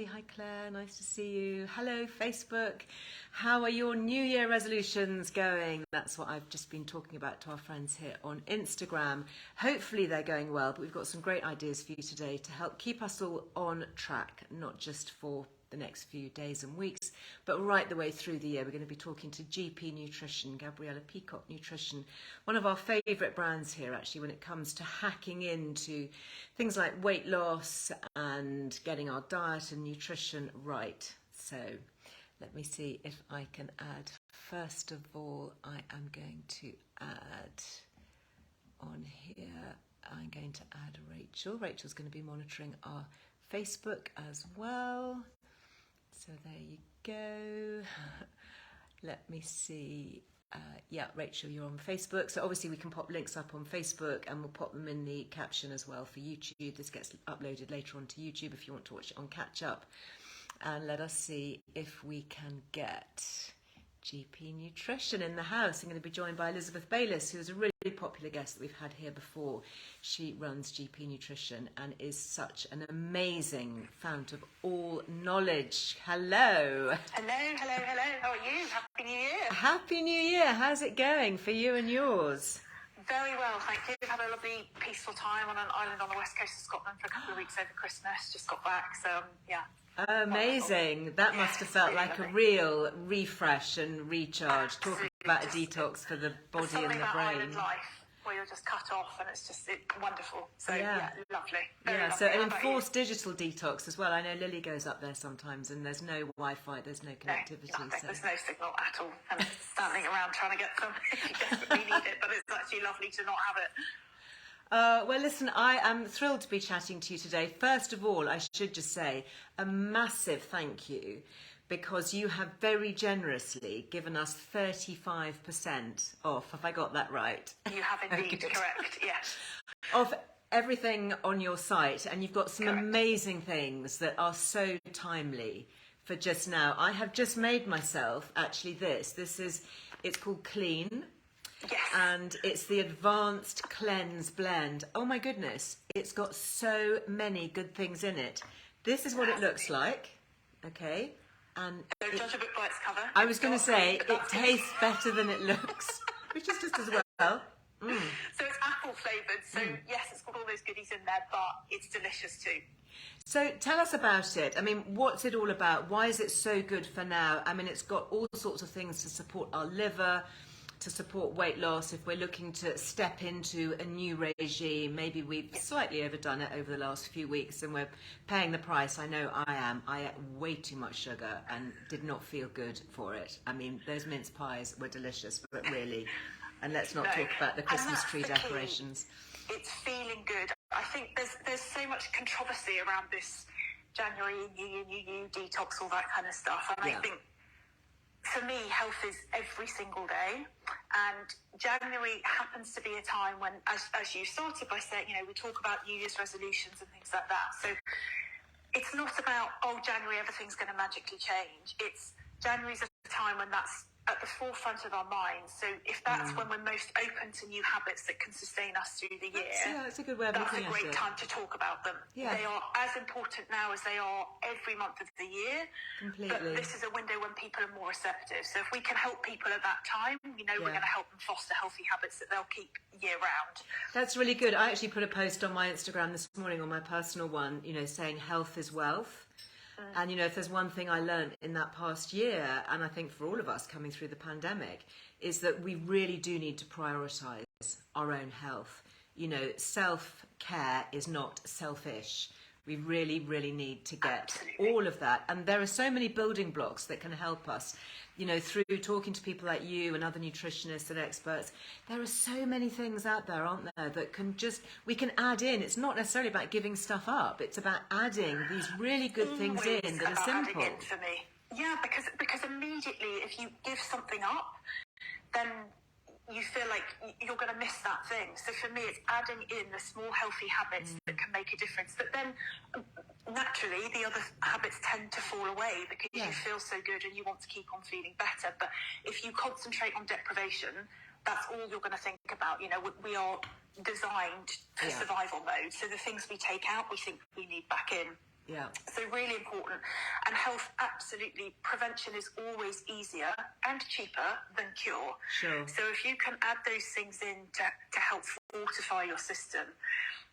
Hi Claire, nice to see you. Hello Facebook. How are your New Year resolutions going? That's what I've just been talking about to our friends here on Instagram. Hopefully they're going well, but we've got some great ideas for you today to help keep us all on track, not just for the next few days and weeks, but right the way through the year. We're going to be talking to GP Nutrition, Gabriella Peacock Nutrition, one of our favourite brands here actually when it comes to hacking into things like weight loss and getting our diet and nutrition right. So let me see if I can add. First of all, I am going to add on here, I'm going to add Rachel. Rachel's going to be monitoring our Facebook as well. So there you go. Let me see. Yeah, Rachel, you're on Facebook. So obviously we can pop links up on Facebook and we'll pop them in the caption as well for YouTube. This gets uploaded later onto YouTube if you want to watch it on catch up. And let us see if we can get GP Nutrition in the house. I'm going to be joined by Elisabeth Bayliss, who is a really popular guest that we've had here before. She runs GP Nutrition and is such an amazing fount of all knowledge. Hello. Hello. How are you? Happy New Year. Happy New Year. How's it going for you and yours? Very well, thank you. We've had a lovely, peaceful time on an island on the west coast of Scotland for a couple of weeks over Christmas. Just got back, so yeah. Amazing. That must have felt really like lovely. A real refresh and recharge. Absolutely. Talking about a detox for the body and the brain. Island life where you're just cut off and it's just wonderful. So yeah lovely. Very lovely. So an enforced digital detox as well. I know Lily goes up there sometimes and there's no Wi-Fi, there's no connectivity. No, there's no signal at all. And standing around trying to get some if you desperately need it, but it's actually lovely to not have it. Well, listen, I am thrilled to be chatting to you today. First of all, I should just say a massive thank you because you have very generously given us 35% off. Have I got that right? You have indeed, correct, yes. Of everything on your site, and you've got some amazing things that are so timely for just now. I have just made myself, actually it's called Clean. Yes. And it's the Advanced Cleanse Blend. Oh my goodness, it's got so many good things in it. This is what it looks like, okay? And don't judge a book by its cover. I was going to say, it tastes better than it looks, which is just as well. Mm. So it's apple flavoured, so yes, it's got all those goodies in there, but it's delicious too. So tell us about it. I mean, what's it all about? Why is it so good for now? I mean, it's got all sorts of things to support our liver, to support weight loss. If we're looking to step into a new regime, maybe we've slightly overdone it over the last few weeks and we're paying the price. I know I am. I ate way too much sugar and did not feel good for it. I mean, those mince pies were delicious, but really, and let's not talk about the Christmas tree decorations. It's feeling good. I think there's so much controversy around this January, New Year, detox, all that kind of stuff. And I think for me, health is every single day, and January happens to be a time when, as you started by saying, we talk about New Year's resolutions and things like that. So it's not about, January, everything's going to magically change. It's January's a time when that's at the forefront of our minds. So if that's when we're most open to new habits that can sustain us through the year, that's a good way of looking at it. That's a great time to talk about them. Yeah. They are as important now as they are every month of the year. Completely. But this is a window when people are more receptive. So if we can help people at that time, we're going to help them foster healthy habits that they'll keep year round. That's really good. I actually put a post on my Instagram this morning, on my personal one, saying health is wealth. And, if there's one thing I learned in that past year, and I think for all of us coming through the pandemic, is that we really do need to prioritise our own health. Self-care is not selfish. We really, really need to get all of that. And there are so many building blocks that can help us, through talking to people like you and other nutritionists and experts. There are so many things out there, aren't there, that we can add in. It's not necessarily about giving stuff up. It's about adding these really good things in that are simple. Adding in for me. Yeah, because immediately if you give something up, then you feel like you're going to miss that thing. So for me, it's adding in the small healthy habits that can make a difference. But then naturally, the other habits tend to fall away because you feel so good and you want to keep on feeling better. But if you concentrate on deprivation, that's all you're going to think about. We are designed for survival mode. So the things we take out, we think we need back in. Yeah. So really important. And health, absolutely, prevention is always easier and cheaper than cure. Sure. So if you can add those things in to help fortify your system.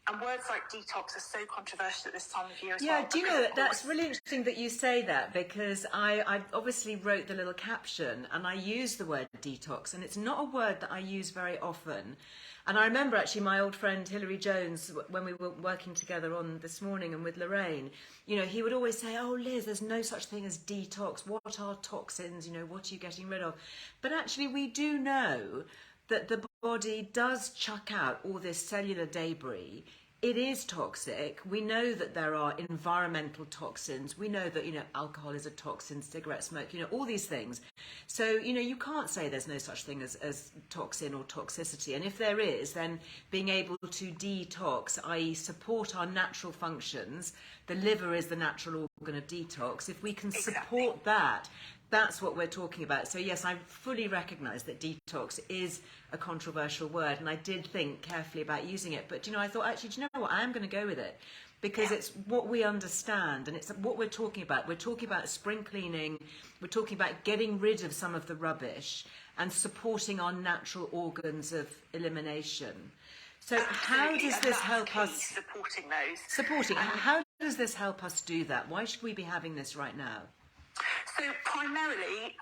And words like detox are so controversial at this time of year as well. Yeah, do you know, that's really interesting that you say that, because I obviously wrote the little caption and I use the word detox, and it's not a word that I use very often. And I remember actually my old friend Hilary Jones, when we were working together on This Morning and with Lorraine, you know, he would always say, oh Liz, there's no such thing as detox. What are toxins? You know, what are you getting rid of? But actually we do know that the body does chuck out all this cellular debris. It is toxic. We know that there are environmental toxins. We know that, you know, alcohol is a toxin, cigarette smoke, you know, all these things. So, you know, you can't say there's no such thing as toxin or toxicity. And if there is, then being able to detox, i.e. support our natural functions, the liver is the natural organ of detox. If we can support that, that's what we're talking about. So yes, I fully recognise that detox is a controversial word, and I did think carefully about using it. But, you know, I thought, actually, do you know what? I am going to go with it, because it's what we understand, and it's what we're talking about. We're talking about spring cleaning. We're talking about getting rid of some of the rubbish and supporting our natural organs of elimination. So how does this help us? Supporting those. Supporting. How does this help us do that? Why should we be having this right now? So primarily,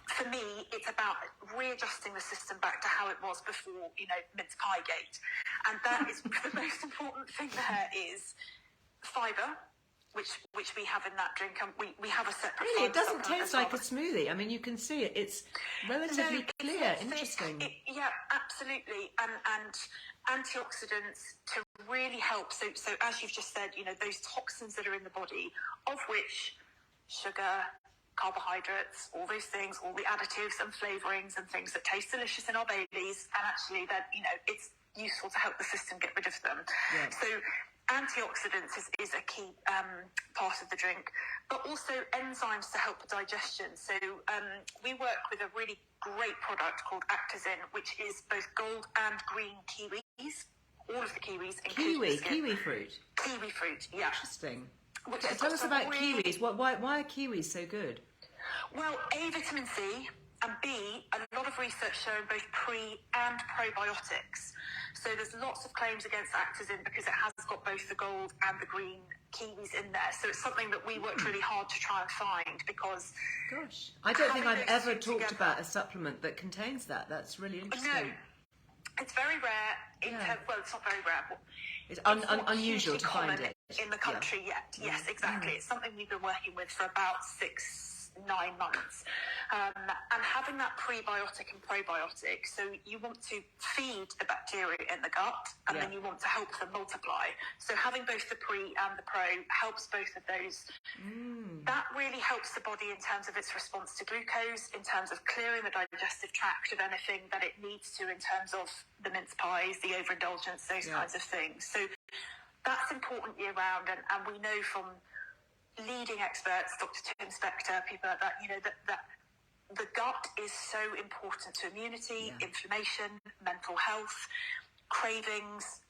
for me, it's about readjusting the system back to how it was before, you know, mince pie gate. And that is the most important thing there is fibre, which we have in that drink, and we have a separate. Really, it doesn't taste like a smoothie. I mean, you can see it. It's relatively clear. Interesting. Yeah, absolutely. And antioxidants to really help. So as you've just said, you know, those toxins that are in the body, of which sugar, carbohydrates, all those things, all the additives and flavourings and things that taste delicious in our Baileys, and actually that, you know, it's useful to help the system get rid of them. Yeah. So antioxidants is a key part of the drink, but also enzymes to help the digestion. So we work with a really great product called Actazin, which is both gold and green kiwis, all of the kiwis. Kiwi fruit. Kiwi fruit, yeah. Interesting. Tell us about kiwis. Why are kiwis so good? Well, A, vitamin C, and B, a lot of research showing both pre and probiotics. So there's lots of claims against Actazin because it has got both the gold and the green kiwis in there. So it's something that we worked really hard to try and find, because... Gosh, I don't think I've ever talked about a supplement that contains that. That's really interesting. No, it's very rare. Well, it's not very rare. It's unusual to find it in the country yet. Yes, exactly. It's something we've been working with for about 6-9 months, and having that prebiotic and probiotic. So you want to feed the bacteria in the gut, and then you want to help them multiply. So having both the pre and the pro helps both of those. That really helps the body in terms of its response to glucose, in terms of clearing the digestive tract of anything that it needs to, in terms of the mince pies, the overindulgence, those kinds of things. So that's important year round, and we know from leading experts, Dr. Tim Spector, people like that, you know, that the gut is so important to immunity, inflammation, mental health, cravings,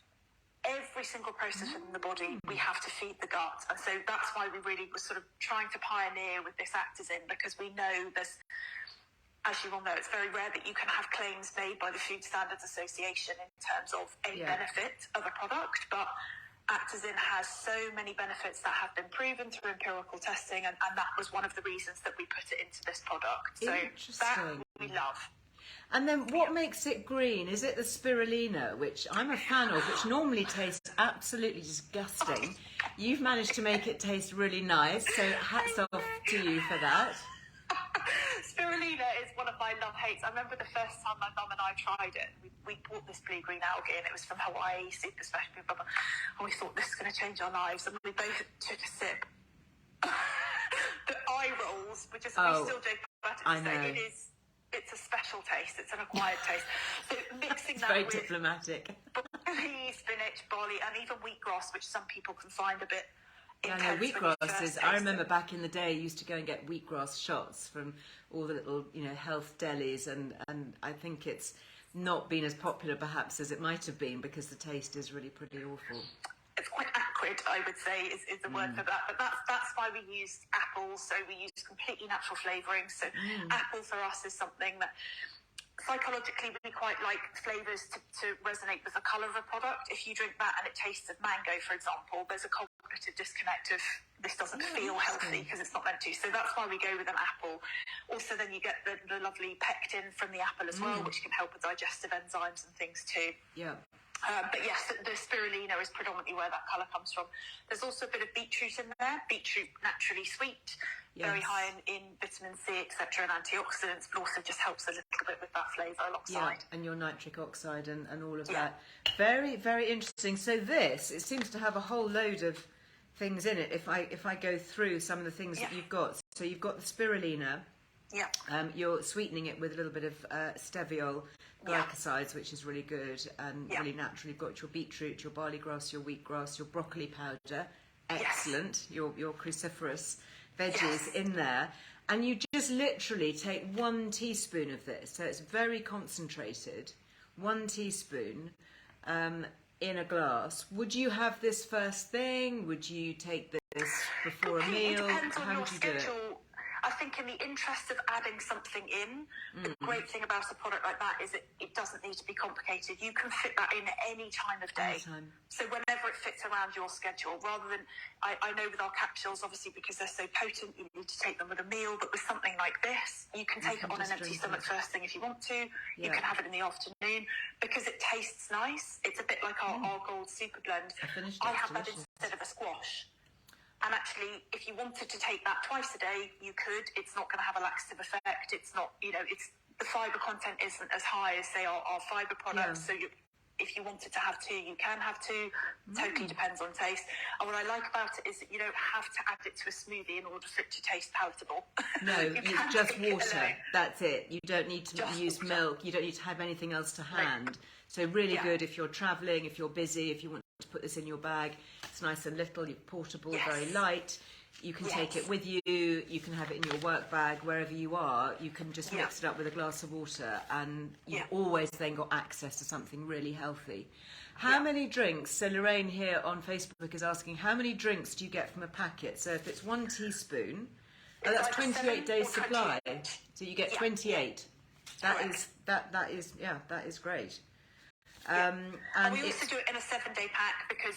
every single process within the body. We have to feed the gut, and so that's why we really were sort of trying to pioneer with this Actazin, because we know there's, as you all know, it's very rare that you can have claims made by the Food Standards Association in terms of a benefit of a product, but Actazin has so many benefits that have been proven through empirical testing, and that was one of the reasons that we put it into this product. So that we love. And then what makes it green? Is it the spirulina, which I'm a fan of, which normally tastes absolutely disgusting? You've managed to make it taste really nice, so hats off to you for that. Spirulina is one of my love-hates. I remember the first time my mum and I tried it. We bought this blue-green algae, and it was from Hawaii, super special, blah, blah, blah. And we thought, this is going to change our lives. And we both took a sip. The eye rolls, we still joke about it. I know. It's a special taste. It's an acquired taste. So mixing that very with diplomatic. broccoli, spinach, barley, and even wheatgrass, which some people can find a bit. Yeah, I know, wheatgrass is. I remember back in the day, I used to go and get wheatgrass shots from all the little, you know, health delis, and I think it's not been as popular perhaps as it might have been, because the taste is really pretty awful. It's quite liquid, I would say, is the word for that. But that's why we use apple. So we use completely natural flavorings. So apple for us is something that psychologically we quite like flavors to resonate with the color of a product. If you drink that and it tastes of mango, for example, there's a cognitive disconnect of this doesn't feel healthy because it's not meant to. So that's why we go with an apple. Also, then you get the lovely pectin from the apple as well, which can help with digestive enzymes and things too. Yeah. But yes, the spirulina is predominantly where that colour comes from. There's also a bit of beetroot in there. Beetroot, naturally sweet, very high in vitamin C, etc., and antioxidants, but also just helps a little bit with that flavour alongside. Yeah, and your nitric oxide and all of that. Very, very interesting. So this, it seems to have a whole load of things in it. If I go through some of the things that you've got. So you've got the spirulina. Yeah. You're sweetening it with a little bit of steviol glycosides, which is really good and really natural. You've got your beetroot, your barley grass, your wheatgrass, your broccoli powder. Excellent. Your cruciferous veggies in there. And you just literally take 1 teaspoon of this. So it's very concentrated. 1 teaspoon in a glass. Would you have this first thing? Would you take this before a meal? How would you do it? I think in the interest of adding something in, the great thing about a product like that is it doesn't need to be complicated. You can fit that in any time of day. So whenever it fits around your schedule, rather than, I know with our capsules, obviously because they're so potent, you need to take them with a meal, but with something like this, you can take it on an empty stomach first thing if you want to. You can have it in the afternoon because it tastes nice. It's a bit like our Gold Super Blend. I have that instead of a squash. And actually, if you wanted to take that twice a day, you could. It's not going to have a laxative effect. It's not, it's the fibre content isn't as high as, say, our fibre products. So if you wanted to have 2, you can have 2. Totally depends on taste. And what I like about it is that you don't have to add it to a smoothie in order for it to taste palatable. No, it's just water. That's it. You don't need to use milk. You don't need to have anything else to hand. So really good if you're travelling, if you're busy, if you want to put this in your bag. It's nice and little, you're portable, very light. You can take it with you. You can have it in your work bag, wherever you are. You can just mix it up with a glass of water and you've always then got access to something really healthy. How many drinks? So Lorraine here on Facebook is asking, how many drinks do you get from a packet? So if it's 1 teaspoon, that's 28 days supply. So you get 28. That is great. And we also do it in a 7-day pack because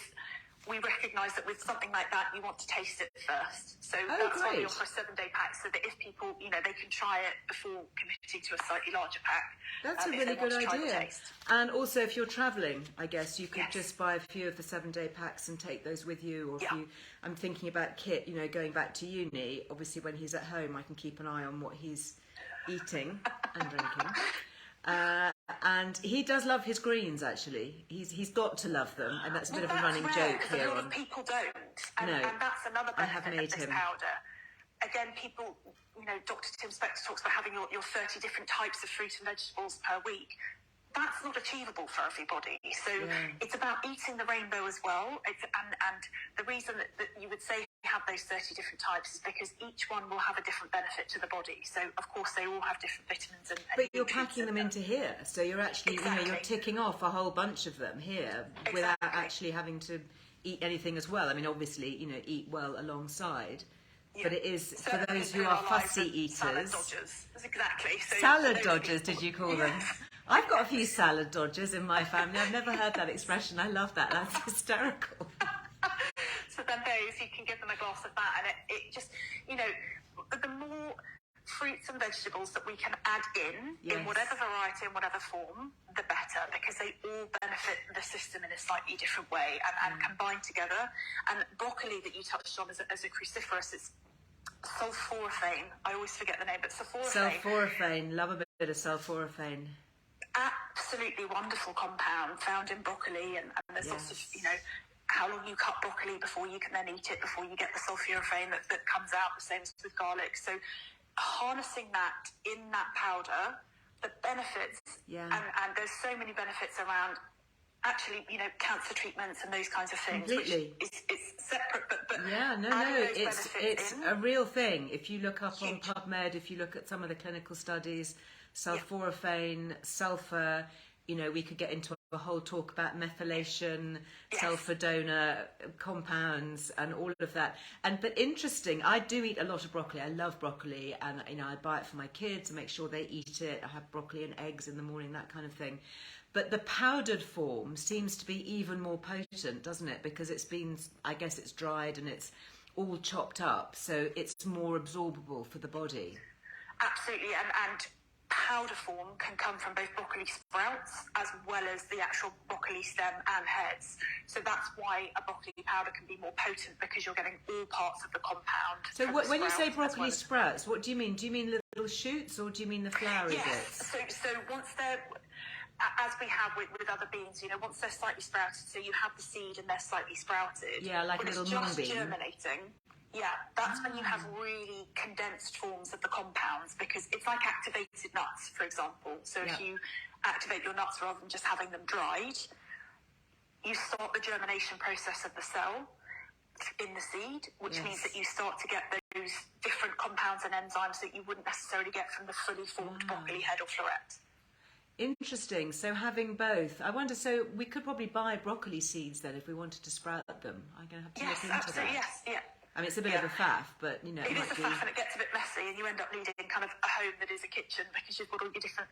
we recognise that with something like that, you want to taste it first. So that's why we offer a 7-day pack, so that if people, they can try it before committing to a slightly larger pack. That's a really good idea. And also, if you're travelling, I guess you could just buy a few of the 7-day packs and take those with you. Or if I'm thinking about Kit, going back to uni. Obviously, when he's at home, I can keep an eye on what he's eating and drinking. And he does love his greens, actually. He's got to love them, and that's a bit of a running joke here. A lot of people don't, and that's another benefit of this powder. Again, people, Dr. Tim Spector talks about having your 30 different types of fruit and vegetables per week. That's not achievable for everybody. So it's about eating the rainbow as well. And the reason that you would say have those 30 different types is because each one will have a different benefit to the body. So, of course, they all have different vitamins and but you're packing them into here. So you're actually, you're ticking off a whole bunch of them here without actually having to eat anything as well. I mean, obviously, eat well alongside. But it is, for those who are fussy eaters... Salad dodgers. Exactly. So salad dodgers, did you call them? I've got a few salad dodgers in my family. I've never heard that expression. I love that. That's hysterical. So then those, you can give them a glass of that, and it just, the more fruits and vegetables that we can add in whatever variety and whatever form, the better, because they all benefit the system in a slightly different way and combine together. And broccoli that you touched on as a cruciferous, it's sulforaphane. I always forget the name, but sulforaphane. Love a bit of sulforaphane. Absolutely wonderful compound found in broccoli, and there's lots of, how long you cut broccoli before you can then eat it, before you get the sulforaphane that comes out, the same as with garlic. So harnessing that in that powder, the benefits, and there's so many benefits around actually, cancer treatments and those kinds of things. Completely. Which it's separate, but it's a real thing. If you look up on PubMed, if you look at some of the clinical studies, sulforaphane, sulfur, we could get into a whole talk about methylation, Yes. sulfur-donor compounds, and all of that. But interesting, I do eat a lot of broccoli. I love broccoli, and I buy it for my kids and make sure they eat it. I have broccoli and eggs in the morning, that kind of thing. But the powdered form seems to be even more potent, doesn't it? Because it's been, I guess it's dried and it's all chopped up, so it's more absorbable for the body. Absolutely, and powder form can come from both broccoli sprouts as well as the actual broccoli stem and heads. So that's why a broccoli powder can be more potent, because you're getting all parts of the compound. So when you say broccoli sprouts, what do you mean? Do you mean little shoots, or do you mean the flowery bits? So once they're, as we have with other beans, once they're slightly sprouted, so you have the seed and they're slightly sprouted. Yeah, like when a little it's mung just bean. germinating. Yeah, that's when you have really condensed forms of the compounds, because it's like activated nuts, for example. So if you activate your nuts rather than just having them dried, you start the germination process of the cell in the seed, which means that you start to get those different compounds and enzymes that you wouldn't necessarily get from the fully formed broccoli head or floret. Interesting. So having both. I wonder, so we could probably buy broccoli seeds then if we wanted to sprout them. I'm going to have to look into that. Yes, yeah. I mean, it's a bit of a faff, but it is a faff, and it gets a bit messy, and you end up needing kind of a home that is a kitchen, because you've got all your different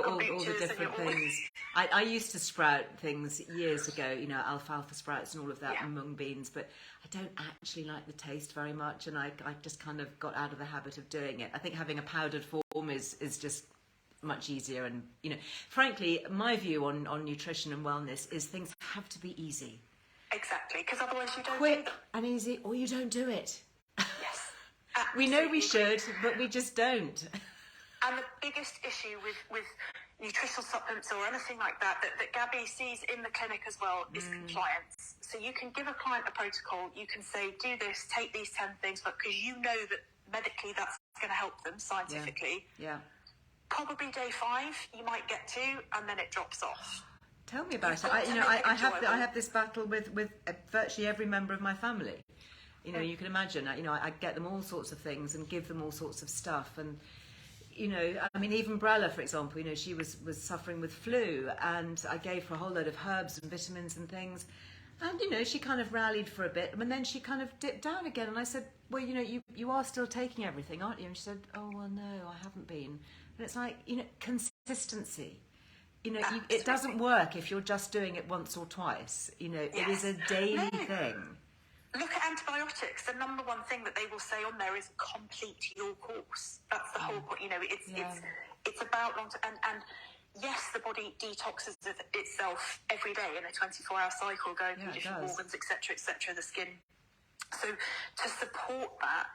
all the different things. I used to sprout things years ago, alfalfa sprouts and all of that, and mung beans, but I don't actually like the taste very much, and I just kind of got out of the habit of doing it. I think having a powdered form is just much easier, and frankly, my view on nutrition and wellness is things have to be easy. Exactly, because otherwise you don't quick do them. And easy, or you don't do it. Yes, we know we should, but we just don't. And the biggest issue with nutritional supplements or anything like that Gabby sees in the clinic as well is compliance. So you can give a client a protocol, you can say, do this, take these 10 things, but because you know that medically that's going to help them scientifically. Yeah. Probably day 5 you might get to, and then it drops off. Tell me about it. I have this battle with virtually every member of my family. You can imagine. I get them all sorts of things and give them all sorts of stuff. And I mean, even Brella, for example, she was suffering with flu, and I gave her a whole load of herbs and vitamins and things. And she kind of rallied for a bit, and then she kind of dipped down again. And I said, well, you are still taking everything, aren't you? And she said, oh well, no, I haven't been. And it's like, consistency. It doesn't work if you're just doing it once or twice. It is a daily thing. Look at antibiotics. The number one thing that they will say on there is complete your course. That's the whole point. It's about long term. And yes, the body detoxes itself every day in a 24-hour cycle, going through different organs, etc., the skin. So to support that,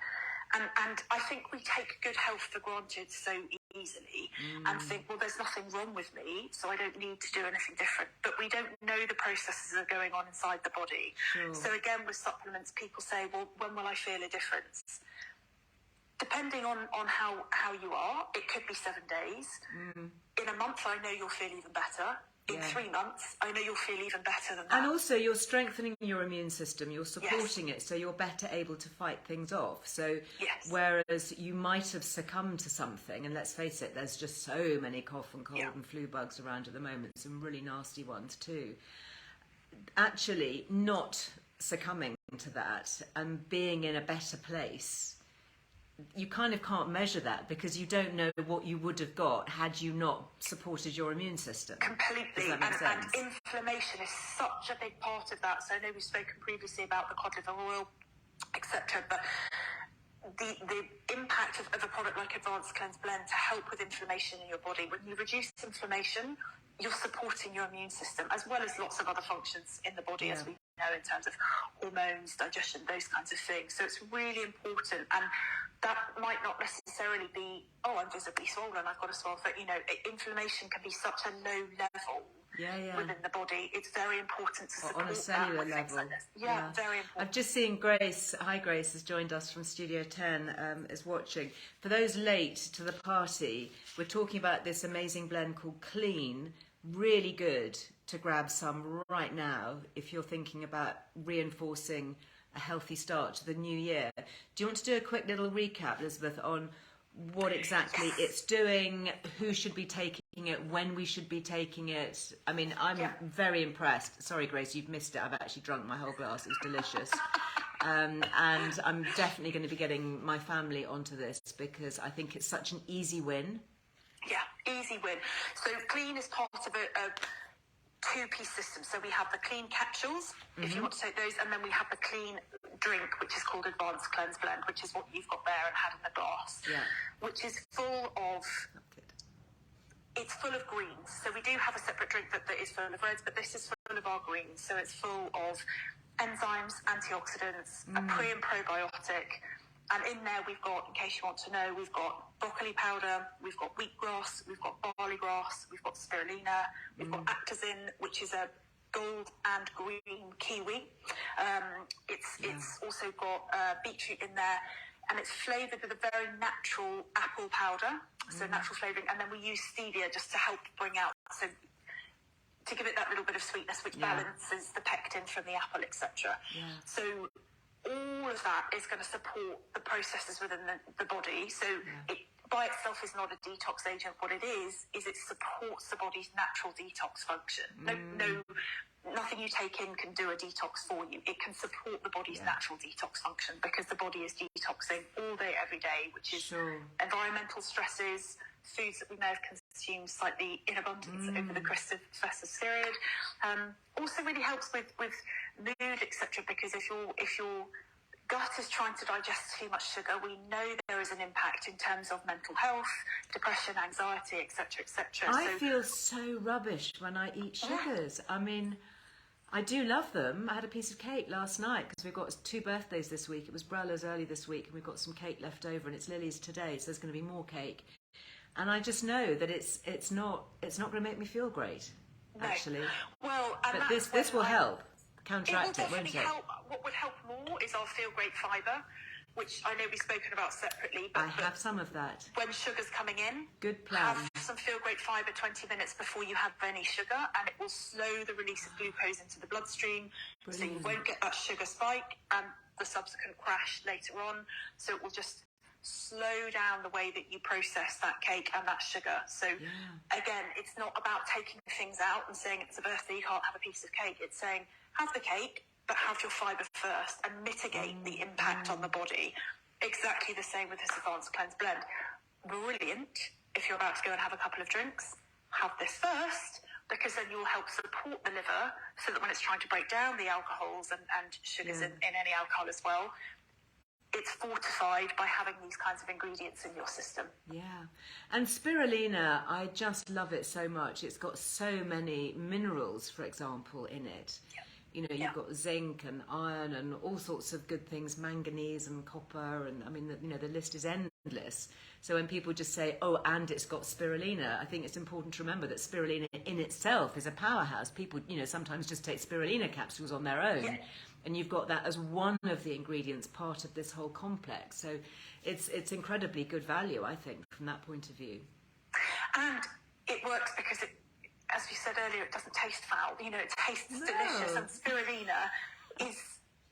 and I think we take good health for granted so easily and think, well, there's nothing wrong with me, so I don't need to do anything different. But we don't know the processes that are going on inside the body. Sure. So again, with supplements, people say, well, when will I feel a difference? Depending on how you are, it could be 7 days. In a month, I know you'll feel even better. In 3 months, I know you'll feel even better than that. And also, you're strengthening your immune system. You're supporting it, so you're better able to fight things off. So, whereas you might have succumbed to something, and let's face it, there's just so many cough and cold and flu bugs around at the moment, some really nasty ones too. Actually, not succumbing to that and being in a better place, you kind of can't measure that, because you don't know what you would have got had you not supported your immune system. Completely. Does that make sense? And inflammation is such a big part of that. So I know we've spoken previously about the cod liver oil, etc. But the impact of a product like Advanced Cleanse Blend to help with inflammation in your body, when you reduce inflammation, you're supporting your immune system, as well as lots of other functions in the body, as we know, in terms of hormones, digestion, those kinds of things. So it's really important. And that might not necessarily be, oh, I'm visibly swollen, I've got a swollen foot. Inflammation can be such a low level within the body. It's very important to support on a cellular level. Like very important. I've just seen Grace. Hi, Grace has joined us from Studio 10, is watching. For those late to the party, we're talking about this amazing blend called Clean. Really good to grab some right now if you're thinking about reinforcing a healthy start to the new year. Do you want to do a quick little recap, Elisabeth, on what exactly it's doing, who should be taking it, when we should be taking it. I mean, I'm very impressed. Sorry, Grace, you've missed it. I've actually drunk my whole glass. It was delicious. And I'm definitely going to be getting my family onto this because I think it's such an easy win. Yeah, easy win. So clean is part of a two-piece system. So we have the clean capsules, if you want to take those, and then we have the clean drink, which is called Advanced Cleanse Blend, which is what you've got there and had in the glass, which is full of... It's full of greens. So we do have a separate drink that is full of reds, but this is full of our greens. So it's full of enzymes, antioxidants, a pre and probiotic. And in there we've got, in case you want to know, we've got broccoli powder, we've got wheatgrass, we've got barley grass, we've got spirulina, we've got actazin, which is a gold and green kiwi. It's also got beetroot in there, and it's flavoured with a very natural apple powder, so natural flavouring, and then we use stevia just to help bring out, so to give it that little bit of sweetness, which balances the pectin from the apple, etc. So all of that is going to support the processes within the body. So it by itself is not a detox agent. What it is it supports the body's natural detox function. Nothing you take in can do a detox for you. It can support the body's natural detox function because the body is detoxing all day, every day, which is environmental stresses, foods that we may have consumed slightly in abundance over the festive period. Also really helps with mood, etc. Because if your gut is trying to digest too much sugar, we know there is an impact in terms of mental health, depression, anxiety, etc., etc. I feel so rubbish when I eat sugars. I mean, I do love them. I had a piece of cake last night because we've got 2 birthdays this week. It was Brella's early this week, and we've got some cake left over, and it's Lily's today, so there's going to be more cake. And I just know that it's not going to make me feel great, actually. Well, but this will help counteract it, won't it? Help. What would help more is our Feel Great fibre, which I know we've spoken about separately. But I have some of that. When sugar's coming in, good plan. Have some Feel Great fibre 20 minutes before you have any sugar, and it will slow the release of glucose into the bloodstream. Brilliant. So you won't get that sugar spike and the subsequent crash later on. So it will just slow down the way that you process that cake and that sugar. So again, it's not about taking things out and saying it's a birthday, you can't have a piece of cake. It's saying have the cake, but have your fibre first and mitigate the impact on the body. Exactly the same with this Advanced Cleanse Blend. Brilliant. If you're about to go and have a couple of drinks, have this first, because then you'll help support the liver so that when it's trying to break down the alcohols and sugars in any alcohol as well, it's fortified by having these kinds of ingredients in your system. Yeah. And spirulina, I just love it so much. It's got so many minerals, for example, in it. You know, you've got zinc and iron and all sorts of good things, manganese and copper, and I mean, the list is endless. So when people just say, oh, and it's got spirulina, I think it's important to remember that spirulina in itself is a powerhouse. People, sometimes just take spirulina capsules on their own. And you've got that as one of the ingredients, part of this whole complex. So it's incredibly good value, I think, from that point of view. And it works because it, as we said earlier, it doesn't taste foul. It tastes delicious. And spirulina is,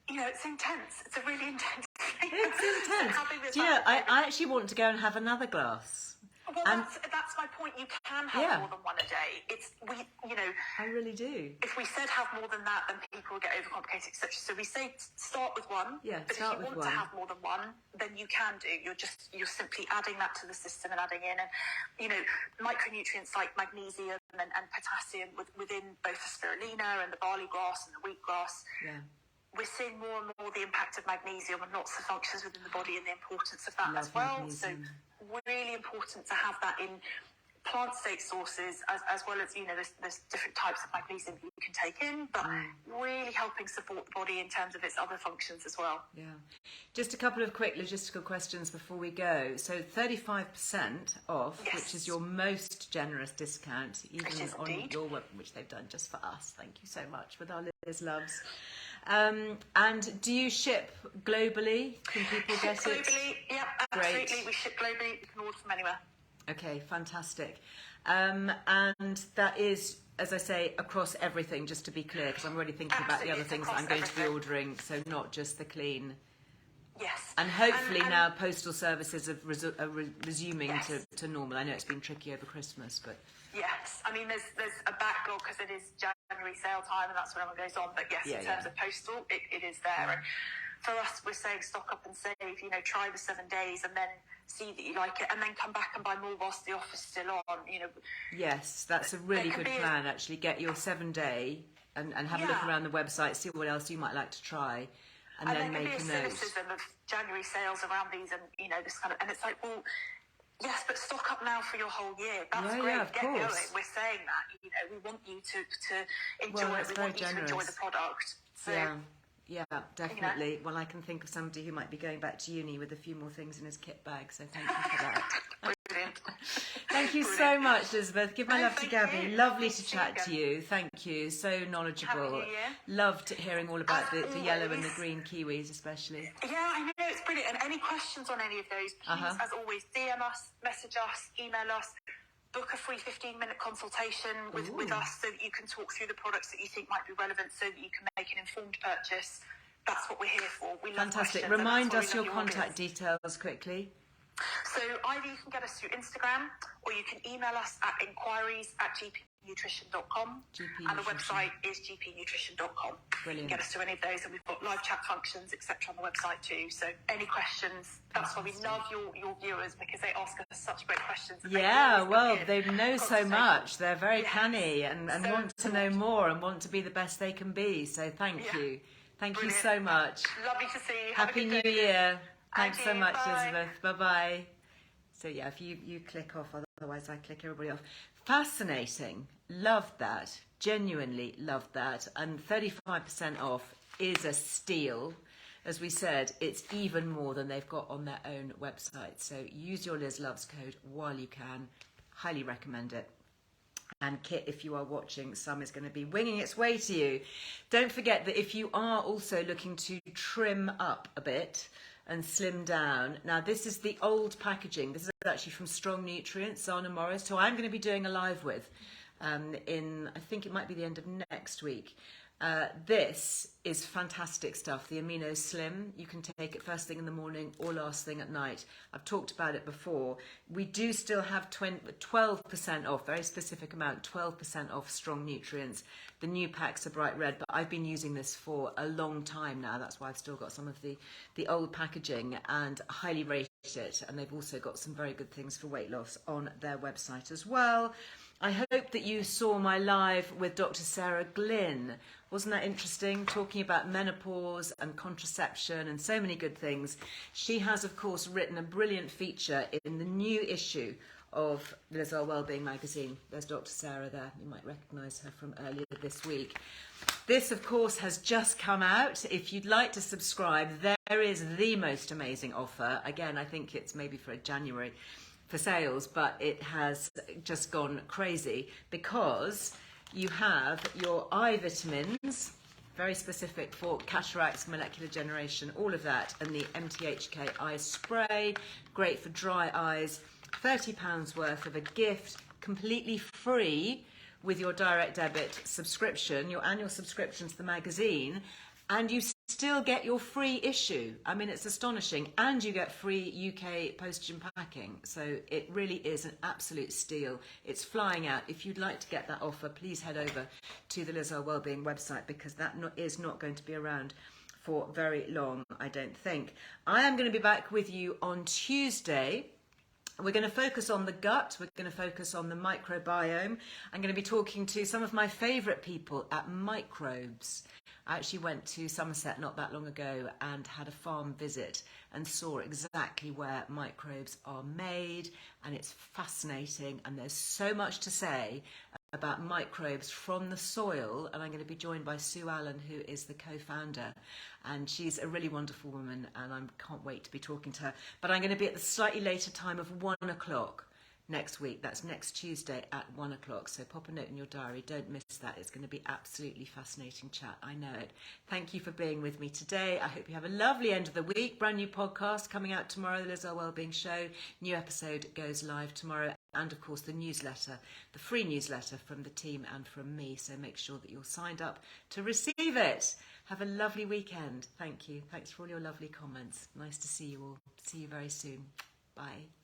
it's intense. It's a really intense thing. It's intense. Do you know, I actually want to go and have another glass. Well, that's my point. You can have more than one a day. I really do. If we said have more than that, then people would get overcomplicated, etc. So we say start with one. Yeah, but if you want to have more than one, then you can do. You're simply adding that to the system and adding in, and micronutrients like magnesium and potassium within both the spirulina and the barley grass and the wheatgrass. Yeah. We're seeing more and more the impact of magnesium and lots of functions within the body and the importance of that as well. Magnesium. So really important to have that in plant state sources as well as, there's different types of magnesium you can take in, but really helping support the body in terms of its other functions as well. Yeah. Just a couple of quick logistical questions before we go. So 35% off, which is your most generous discount, even on your web, which they've done just for us. Thank you so much with our Liz Loves. And do you ship globally? Can people get it? Globally, yeah, absolutely. Great. We ship globally. You can order from anywhere. Okay, fantastic. And that is, as I say, across everything, just to be clear, because I'm already thinking about the other things that I'm going to be ordering, so not just the clean Yes. And hopefully now postal services are resuming yes. to normal. I know it's been tricky over Christmas, but... Yes, I mean there's a backlog because it is January sale time and that's when everyone goes on. But yes, in terms of postal, it is there. And for us, we're saying stock up and save. You know, try the 7 days and then see that you like it, and then come back and buy more whilst the offer's still on. You know. Yes, that's a really good plan. Actually, get your 7 day and have a look around the website, see what else you might like to try, and then make a note. There can be a cynicism of January sales around these, and you know this kind of, and it's like, well. Yes, but stock up now for your whole year. That's great. Yeah, of Get course. going. We're saying that. You know, we want you to enjoy it. We want you to enjoy the product. So, yeah, definitely. You know. Well, I can think of somebody who might be going back to uni with a few more things in his kit bag. So thank you for that. Brilliant. Thank you so much, Elisabeth. Give my love to Gabby. Lovely to chat to you. Thank you. So knowledgeable. Loved hearing all about the yellow and the green kiwis, especially. Yeah, I know, it's brilliant. And any questions on any of those, please, as always, DM us, message us, email us, book a free 15-minute consultation with us so that you can talk through the products that you think might be relevant so that you can make an informed purchase. That's what we're here for. We love Fantastic. questions, Remind us your contact details quickly. So either you can get us through Instagram or you can email us at inquiries@gpnutrition.com and the website is gpnutrition.com. Brilliant. You can get us through any of those, and we've got live chat functions, etc. on the website too. So any questions, that's why we love your viewers, because they ask us such great questions. Yeah, well, they know so much. They're very canny and so want to know more and want to be the best they can be. So thank you. Thank you so much. Lovely to see you. Happy New Year. Thanks so much, bye. Elisabeth. Bye-bye. So yeah, if you click off, otherwise I click everybody off. Fascinating. Loved that. Genuinely loved that. And 35% off is a steal. As we said, it's even more than they've got on their own website. So use your Liz Loves code while you can. Highly recommend it. And Kit, if you are watching, some is going to be winging its way to you. Don't forget that if you are also looking to trim up a bit and slim down. Now, this is the old packaging. This is actually from Strong Nutrients, Sana Morris, who I'm going to be doing a live with in, I think it might be the end of next week. This is fantastic stuff. The Amino Slim, you can take it first thing in the morning or last thing at night. I've talked about it before. We do still have 12% off, very specific amount, 12% off Strong Nutrients. The new packs are bright red, but I've been using this for a long time now. That's why I've still got some of the old packaging and highly rate it. And they've also got some very good things for weight loss on their website as well. I hope that you saw my live with Dr. Sarah Glynn. Wasn't that interesting? Talking about menopause and contraception and so many good things. She has, of course, written a brilliant feature in the new issue of Earle Wellbeing magazine. There's Dr. Sarah there. You might recognise her from earlier this week. This, of course, has just come out. If you'd like to subscribe, there is the most amazing offer. Again, I think it's maybe for January for sales, but it has just gone crazy because you have your eye vitamins, very specific for cataracts, macular degeneration, all of that, and the MTHK eye spray, great for dry eyes, £30 worth of a gift, completely free with your direct debit subscription, your annual subscription to the magazine, and you still get your free issue. I mean, it's astonishing. And you get free UK postage and packing. So it really is an absolute steal. It's flying out. If you'd like to get that offer, please head over to the Earle Wellbeing website, because that is not going to be around for very long, I don't think. I am going to be back with you on Tuesday. We're going to focus on the gut. We're going to focus on the microbiome. I'm going to be talking to some of my favourite people at Microbes. I actually went to Somerset not that long ago and had a farm visit and saw exactly where microbes are made, and it's fascinating, and there's so much to say about microbes from the soil. And I'm going to be joined by Sue Allen, who is the co-founder, and she's a really wonderful woman, and I can't wait to be talking to her. But I'm going to be at the slightly later time of 1 o'clock next week. That's next Tuesday at 1 o'clock. So pop a note in your diary. Don't miss that. It's going to be absolutely fascinating chat. I know it. Thank you for being with me today. I hope you have a lovely end of the week. Brand new podcast coming out tomorrow, the Earle Wellbeing Show. New episode goes live tomorrow. and of course the newsletter, the free newsletter from the team and from me. So make sure that you're signed up to receive it. Have a lovely weekend. Thank you. Thanks for all your lovely comments. Nice to see you all. See you very soon. Bye.